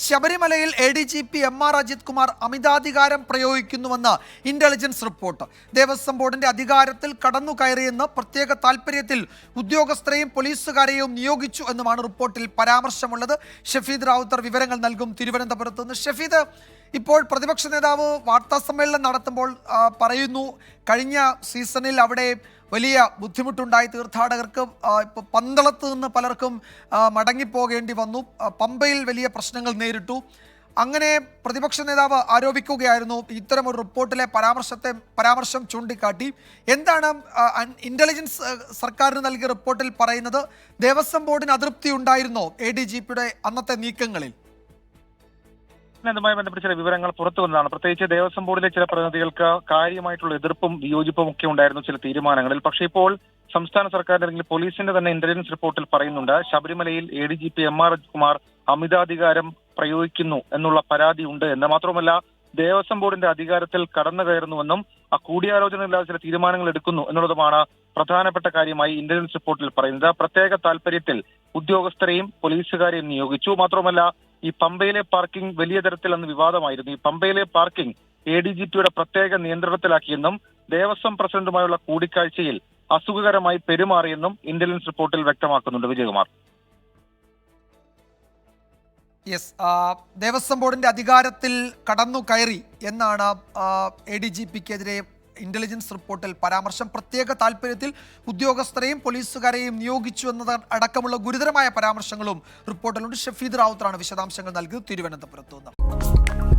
ശബരിമലയിൽ ADGP MR Ajith Kumar അമിതാധികാരം പ്രയോഗിക്കുന്നുവെന്ന് ഇന്റലിജൻസ് റിപ്പോർട്ട്. ദേവസ്വം ബോർഡിന്റെ അധികാരത്തിൽ കടന്നുകയറിയെന്ന് പ്രത്യേക താൽപര്യത്തിൽ ഉദ്യോഗസ്ഥരെയും പോലീസുകാരെയും നിയോഗിച്ചു എന്നുമാണ് റിപ്പോർട്ടിൽ പരാമർശമുള്ളത്. ഷഫീദ് റാവുത്തർ വിവരങ്ങൾ നൽകും തിരുവനന്തപുരത്ത് നിന്ന്. ഷഫീദ്, ഇപ്പോൾ പ്രതിപക്ഷ നേതാവ് വാർത്താ സമ്മേളനം നടത്തുമ്പോൾ പറയുന്നു, കഴിഞ്ഞ സീസണിൽ അവിടെ വലിയ ബുദ്ധിമുട്ടുണ്ടായി തീർത്ഥാടകർക്ക്. ഇപ്പോൾ പന്തളത്ത് നിന്ന് പലർക്കും മടങ്ങിപ്പോകേണ്ടി വന്നു. പമ്പയിൽ വലിയ പ്രശ്നങ്ങൾ നേരിട്ടു. അങ്ങനെ പ്രതിപക്ഷ നേതാവ് ആരോപിക്കുകയായിരുന്നു ഇത്തരം ഒരു റിപ്പോർട്ടിലെ പരാമർശം ചൂണ്ടിക്കാട്ടി. എന്താണ് ഇന്റലിജൻസ് സർക്കാരിന് നൽകിയ റിപ്പോർട്ടിൽ പറയുന്നത്? ദേവസ്വം ബോർഡിന് അതൃപ്തി ഉണ്ടായിരുന്നോ ADGPയുടെ അന്നത്തെ നീക്കങ്ങളിൽ? അതുമായി ബന്ധപ്പെട്ട ചില വിവരങ്ങൾ പുറത്തു വന്നതാണ്. പ്രത്യേകിച്ച് ദേവസ്വം ബോർഡിലെ ചില പ്രതിനിധികൾക്ക് കാര്യമായിട്ടുള്ള എതിർപ്പും വിയോജിപ്പും ഒക്കെ ഉണ്ടായിരുന്നു ചില തീരുമാനങ്ങളിൽ. പക്ഷേ ഇപ്പോൾ സംസ്ഥാന സർക്കാരിന്റെ അല്ലെങ്കിൽ പോലീസിന്റെ തന്നെ ഇന്റലിജൻസ് റിപ്പോർട്ടിൽ പറയുന്നുണ്ട്, ശബരിമലയിൽ ADGP MR അജിത് കുമാർ അമിതാധികാരം പ്രയോഗിക്കുന്നു എന്നുള്ള പരാതി ഉണ്ട് എന്ന്. മാത്രമല്ല, ദേവസ്വം ബോർഡിന്റെ അധികാരത്തിൽ കടന്നു കയറുന്നുവെന്നും കൂടിയാലോചനയില്ലാതെ ചില തീരുമാനങ്ങൾ എടുക്കുന്നു എന്നുള്ളതുമാണ് പ്രധാനപ്പെട്ട കാര്യമായി ഇന്റലിജൻസ് റിപ്പോർട്ടിൽ പറയുന്നത്. പ്രത്യേക താൽപര്യത്തിൽ ഉദ്യോഗസ്ഥരെയും പോലീസുകാരെയും നിയോഗിച്ചു. മാത്രമല്ല, ഈ പമ്പയിലെ പാർക്കിംഗ് വലിയ തരത്തിൽ അന്ന് വിവാദമായിരുന്നു. ഈ പമ്പയിലെ പാർക്കിംഗ് ADGPയുടെ പ്രത്യേക നിയന്ത്രണത്തിലാക്കിയെന്നും ദേവസ്വം പ്രസിഡന്റുമായുള്ള കൂടിക്കാഴ്ചയിൽ അസുഖകരമായി പെരുമാറിയെന്നും ഇന്റലിജൻസ് റിപ്പോർട്ടിൽ വ്യക്തമാക്കുന്നുണ്ട്. വിജയകുമാർ. യെസ്, ദേവസ്വം ബോർഡിന്റെ അധികാരത്തിൽ കടന്നു കയറി എന്നാണ് ADGPക്കെതിരെ ഇന്റലിജൻസ് റിപ്പോർട്ടിൽ പരാമർശം. പ്രത്യേക താൽപര്യത്തിൽ ഉദ്യോഗസ്ഥരെയും പോലീസുകാരെയും നിയോഗിച്ചു എന്നത് അടക്കമുള്ള ഗുരുതരമായ പരാമർശങ്ങളും റിപ്പോർട്ടിലുണ്ട്. ഷഫീദ് റാവുത്തറാണ് വിശദാംശങ്ങൾ നൽകിയത് തിരുവനന്തപുരത്ത് നിന്ന്.